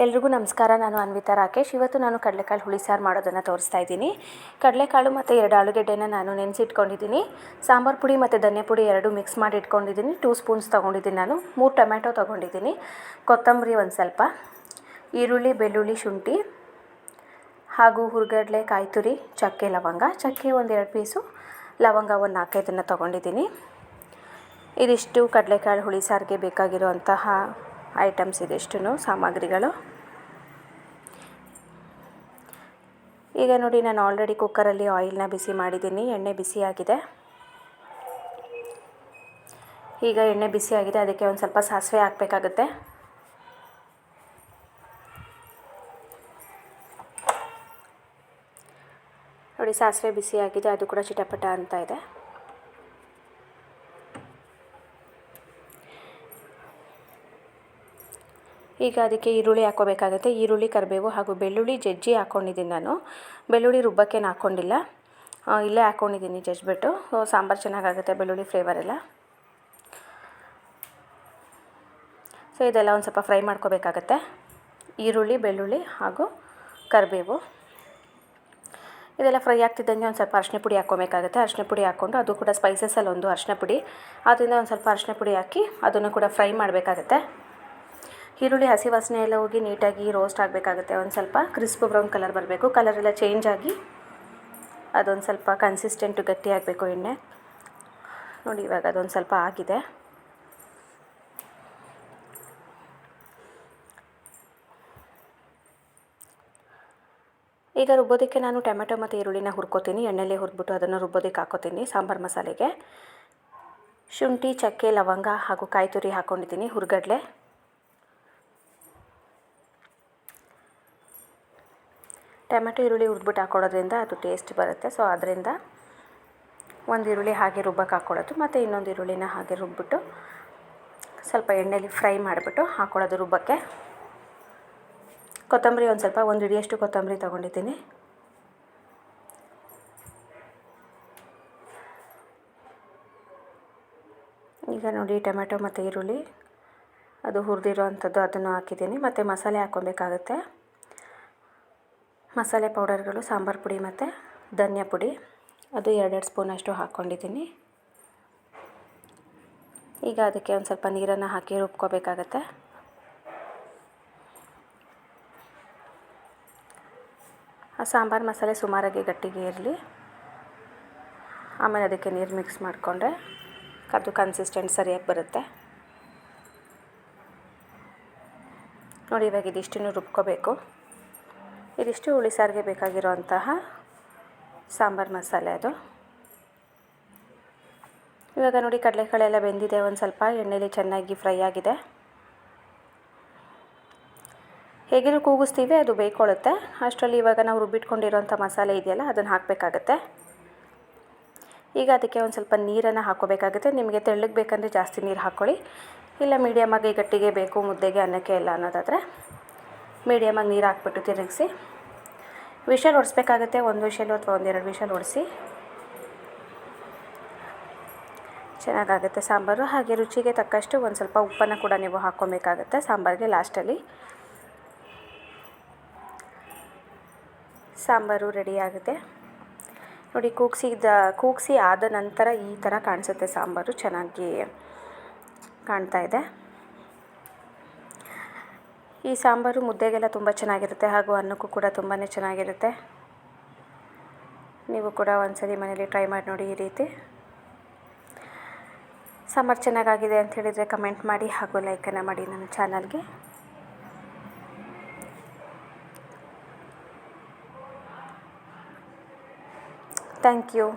ಎಲ್ರಿಗೂ ನಮಸ್ಕಾರ. ನಾನು ಅನ್ವಿತಾ ರಾಕೇಶ್. ಇವತ್ತು ನಾನು ಕಡಲೆಕಾಳು ಹುಳಿ ಸಾರು ಮಾಡೋದನ್ನು ತೋರಿಸ್ತಾ ಇದ್ದೀನಿ. ಕಡಲೆಕಾಳು ಮತ್ತು 2 ಆಲೂಗೆಡ್ಡೆನ ನಾನು ನೆನೆಸಿಟ್ಕೊಂಡಿದ್ದೀನಿ. ಸಾಂಬಾರು ಪುಡಿ ಮತ್ತು ಧನಿಯಾ ಪುಡಿ 2 ಮಿಕ್ಸ್ ಮಾಡಿ ಇಟ್ಕೊಂಡಿದ್ದೀನಿ. 2 ಸ್ಪೂನ್ಸ್ ತೊಗೊಂಡಿದ್ದೀನಿ. ನಾನು 3 ಟೊಮೆಟೊ ತೊಗೊಂಡಿದ್ದೀನಿ. ಕೊತ್ತಂಬರಿ ಒಂದು ಸ್ವಲ್ಪ, ಈರುಳ್ಳಿ, ಬೆಳ್ಳುಳ್ಳಿ, ಶುಂಠಿ ಹಾಗೂ ಹುರ್ಗಡ್ಲೆ, ಕಾಯಿ ತುರಿ, ಚಕ್ಕೆ, ಲವಂಗ. ಚಕ್ಕೆ ಒಂದು 2 ಪೀಸು, ಲವಂಗ ಒಂದು 4-5 ತೊಗೊಂಡಿದ್ದೀನಿ. ಇದಿಷ್ಟು ಕಡಲೆಕಾಳು ಹುಳಿ ಸಾರಿಗೆ ಬೇಕಾಗಿರುವಂತಹ ಐಟಮ್ಸ್. ಇದಿಷ್ಟು ಸಾಮಗ್ರಿಗಳು. ಈಗ ನೋಡಿ, ನಾನು ಆಲ್ರೆಡಿ ಕುಕ್ಕರಲ್ಲಿ ಆಯಿಲ್ನ ಬಿಸಿ ಮಾಡಿದ್ದೀನಿ. ಎಣ್ಣೆ ಬಿಸಿಯಾಗಿದೆ. ಈಗ ಎಣ್ಣೆ ಬಿಸಿಯಾಗಿದೆ, ಅದಕ್ಕೆ ಒಂದು ಸ್ವಲ್ಪ ಸಾಸಿವೆ ಹಾಕಬೇಕಾಗುತ್ತೆ. ನೋಡಿ, ಸಾಸಿವೆ ಬಿಸಿಯಾಗಿದೆ, ಅದು ಕೂಡ ಚಿಟಪಟ ಅಂತ ಇದೆ. ಈಗ ಅದಕ್ಕೆ ಈರುಳ್ಳಿ ಹಾಕ್ಕೋಬೇಕಾಗುತ್ತೆ. ಈರುಳ್ಳಿ, ಕರಿಬೇವು ಹಾಗೂ ಬೆಳ್ಳುಳ್ಳಿ ಜಜ್ಜಿ ಹಾಕ್ಕೊಂಡಿದ್ದೀನಿ ನಾನು. ಬೆಳ್ಳುಳ್ಳಿ ರುಬ್ಬಕ್ಕೇನು ಹಾಕ್ಕೊಂಡಿಲ್ಲ, ಇಲ್ಲೇ ಹಾಕ್ಕೊಂಡಿದ್ದೀನಿ ಜಜ್ಜಿಬಿಟ್ಟು. ಸಾಂಬಾರು ಚೆನ್ನಾಗಾಗುತ್ತೆ ಬೆಳ್ಳುಳ್ಳಿ ಫ್ಲೇವರ್ ಎಲ್ಲ. ಸೊ ಇದೆಲ್ಲ ಒಂದು ಸ್ವಲ್ಪ ಫ್ರೈ ಮಾಡ್ಕೋಬೇಕಾಗತ್ತೆ. ಈರುಳ್ಳಿ, ಬೆಳ್ಳುಳ್ಳಿ ಹಾಗೂ ಕರಿಬೇವು ಇದೆಲ್ಲ ಫ್ರೈ ಆಗ್ತಿದ್ದಂಗೆ ಒಂದು ಸ್ವಲ್ಪ ಅರಿಶಿನ ಪುಡಿ ಹಾಕ್ಕೋಬೇಕಾಗುತ್ತೆ. ಅರಿಶಿನ ಪುಡಿ ಹಾಕ್ಕೊಂಡು, ಅದು ಕೂಡ ಸ್ಪೈಸಸಲ್ಲಿ ಒಂದು ಅರಿಶಿನ ಪುಡಿ, ಅದರಿಂದ ಒಂದು ಸ್ವಲ್ಪ ಅರಿಶಿನ ಪುಡಿ ಹಾಕಿ ಅದನ್ನು ಕೂಡ ಫ್ರೈ ಮಾಡಬೇಕಾಗತ್ತೆ. ಈರುಳ್ಳಿ ಹಸಿ ವಾಸನೆ ಎಲ್ಲ ಹೋಗಿ ನೀಟಾಗಿ ರೋಸ್ಟ್ ಆಗಬೇಕಾಗುತ್ತೆ. ಒಂದು ಸ್ವಲ್ಪ ಕ್ರಿಸ್ಪ್ ಬ್ರೌನ್ ಕಲರ್ ಬರಬೇಕು. ಕಲರೆಲ್ಲ ಚೇಂಜ್ ಆಗಿ ಅದೊಂದು ಸ್ವಲ್ಪ ಕನ್ಸಿಸ್ಟೆಂಟು ಗಟ್ಟಿ ಆಗಬೇಕು ಎಣ್ಣೆ. ನೋಡಿ, ಇವಾಗ ಅದೊಂದು ಸ್ವಲ್ಪ ಆಗಿದೆ. ಈಗ ರುಬ್ಬೋದಕ್ಕೆ ನಾನು ಟೊಮೆಟೊ ಮತ್ತು ಈರುಳ್ಳಿನ ಹುರ್ಕೋತೀನಿ. ಎಣ್ಣೆಲೆ ಹುರಿದ್ಬಿಟ್ಟು ಅದನ್ನು ರುಬ್ಬೋದಕ್ಕೆ ಹಾಕೋತೀನಿ. ಸಾಂಬಾರು ಮಸಾಲೆಗೆ ಶುಂಠಿ, ಚಕ್ಕೆ, ಲವಂಗ ಹಾಗೂ ಕಾಯಿ ತುರಿ ಹಾಕ್ಕೊಂಡಿದ್ದೀನಿ. ಹುರ್ಗಡ್ಲೆ, ಟೊಮೆಟೊ, ಈರುಳ್ಳಿ ಹುರಿದ್ಬಿಟ್ಟು ಹಾಕ್ಕೊಳ್ಳೋದ್ರಿಂದ ಅದು ಟೇಸ್ಟ್ ಬರುತ್ತೆ. ಸೊ ಅದರಿಂದ ಒಂದು ಈರುಳ್ಳಿ ಹಾಗೆ ರುಬ್ಬಕ್ಕೆ ಹಾಕ್ಕೊಳ್ಳೋದು, ಮತ್ತು ಇನ್ನೊಂದು ಈರುಳ್ಳಿನ ಹಾಗೆ ರುಬ್ಬಿಟ್ಟು ಸ್ವಲ್ಪ ಎಣ್ಣೆಲಿ ಫ್ರೈ ಮಾಡಿಬಿಟ್ಟು ಹಾಕ್ಕೊಳ್ಳೋದು ರುಬ್ಬಕ್ಕೆ. ಕೊತ್ತಂಬರಿ ಒಂದು ಸ್ವಲ್ಪ, ಒಂದು ಹಿಡಿಯಷ್ಟು ಕೊತ್ತಂಬರಿ ತೊಗೊಂಡಿದ್ದೀನಿ. ಈಗ ನೋಡಿ, ಟೊಮೆಟೊ ಮತ್ತು ಈರುಳ್ಳಿ ಅದು ಹುರಿದಿರೋ ಅಂಥದ್ದು ಅದನ್ನು ಹಾಕಿದ್ದೀನಿ. ಮತ್ತು ಮಸಾಲೆ ಹಾಕ್ಕೊಬೇಕಾಗುತ್ತೆ. ಮಸಾಲೆ ಪೌಡರ್ಗಳು ಸಾಂಬಾರು ಪುಡಿ ಮತ್ತು ಧನಿಯಾ ಪುಡಿ, ಅದು 2 ಸ್ಪೂನಷ್ಟು ಹಾಕ್ಕೊಂಡಿದ್ದೀನಿ. ಈಗ ಅದಕ್ಕೆ ಒಂದು ಸ್ವಲ್ಪ ನೀರನ್ನು ಹಾಕಿ ರುಬ್ಕೋಬೇಕಾಗತ್ತೆ. ಆ ಸಾಂಬಾರು ಮಸಾಲೆ ಸುಮಾರಾಗಿ ಗಟ್ಟಿಗೆ ಇರಲಿ. ಆಮೇಲೆ ಅದಕ್ಕೆ ನೀರು ಮಿಕ್ಸ್ ಮಾಡಿಕೊಂಡ್ರೆ ಅದು ಕನ್ಸಿಸ್ಟೆಂಟ್ ಸರಿಯಾಗಿ ಬರುತ್ತೆ. ನೋಡಿ, ಇವಾಗ ಇದಿಷ್ಟನ್ನು ರುಬ್ಕೋಬೇಕು. ಇದಿಷ್ಟು ಹುಳಿ ಸಾರಿಗೆ ಬೇಕಾಗಿರುವಂತಹ ಸಾಂಬಾರು ಮಸಾಲೆ ಅದು. ಇವಾಗ ನೋಡಿ, ಕಡಲೆಕಾಳೆಲ್ಲ ಬೆಂದಿದೆ. ಒಂದು ಸ್ವಲ್ಪ ಎಣ್ಣೆಲಿ ಚೆನ್ನಾಗಿ ಫ್ರೈ ಆಗಿದೆ. ಹೇಗಿರೂ ಕೂಗಿಸ್ತೀವಿ, ಅದು ಬೇಯ್ಕೊಳ್ಳುತ್ತೆ. ಅಷ್ಟರಲ್ಲಿ ಇವಾಗ ನಾವು ರುಬ್ಬಿಟ್ಕೊಂಡಿರೋಂಥ ಮಸಾಲೆ ಇದೆಯಲ್ಲ, ಅದನ್ನು ಹಾಕಬೇಕಾಗತ್ತೆ. ಈಗ ಅದಕ್ಕೆ ಒಂದು ಸ್ವಲ್ಪ ನೀರನ್ನು ಹಾಕ್ಕೋಬೇಕಾಗುತ್ತೆ. ನಿಮಗೆ ತೆಳ್ಳಗೆ ಬೇಕಂದರೆ ಜಾಸ್ತಿ ನೀರು ಹಾಕ್ಕೊಳ್ಳಿ, ಇಲ್ಲ ಮೀಡಿಯಮಾಗಿ ಗಟ್ಟಿಗೆ ಬೇಕು ಮುದ್ದೆಗೆ, ಅನ್ನಕ್ಕೆ ಎಲ್ಲ ಅನ್ನೋದಾದರೆ ಮೀಡಿಯಮಾಗಿ ನೀರು ಹಾಕ್ಬಿಟ್ಟು ತಿರುಗಿಸಿ ವಿಷಲ್ ಹೊಡಿಸ್ಬೇಕಾಗುತ್ತೆ. 1 ವಿಷಲು ಅಥವಾ 1-2 ವಿಷಲ್ ಹೊಡಿಸಿ ಚೆನ್ನಾಗಾಗುತ್ತೆ ಸಾಂಬಾರು. ಹಾಗೆ ರುಚಿಗೆ ತಕ್ಕಷ್ಟು ಒಂದು ಸ್ವಲ್ಪ ಉಪ್ಪನ್ನು ಕೂಡ ನೀವು ಹಾಕ್ಕೊಬೇಕಾಗತ್ತೆ ಸಾಂಬಾರಿಗೆ ಲಾಸ್ಟಲ್ಲಿ. ಸಾಂಬಾರು ರೆಡಿ ಆಗುತ್ತೆ. ನೋಡಿ, ಕೂಗಿಸಿ ಆದ ನಂತರ ಈ ಥರ ಕಾಣಿಸುತ್ತೆ ಸಾಂಬಾರು. ಚೆನ್ನಾಗಿ ಕಾಣ್ತಾ ಇದೆ. ಈ ಸಾಂಬಾರು ಮುದ್ದೆಗೆಲ್ಲ ತುಂಬ ಚೆನ್ನಾಗಿರುತ್ತೆ, ಹಾಗೂ ಅನ್ನಕ್ಕೂ ಕೂಡ ತುಂಬಾ ಚೆನ್ನಾಗಿರುತ್ತೆ. ನೀವು ಕೂಡ ಒಂದ್ಸರಿ ಮನೇಲಿ ಟ್ರೈ ಮಾಡಿ ನೋಡಿ. ಈ ರೀತಿ ಸಾಂಬಾರು ಚೆನ್ನಾಗಾಗಿದೆ ಅಂತ ಹೇಳಿದರೆ ಕಮೆಂಟ್ ಮಾಡಿ ಹಾಗೂ ಲೈಕನ್ನು ಮಾಡಿ ನನ್ನ ಚಾನಲ್ಗೆ. Thank you.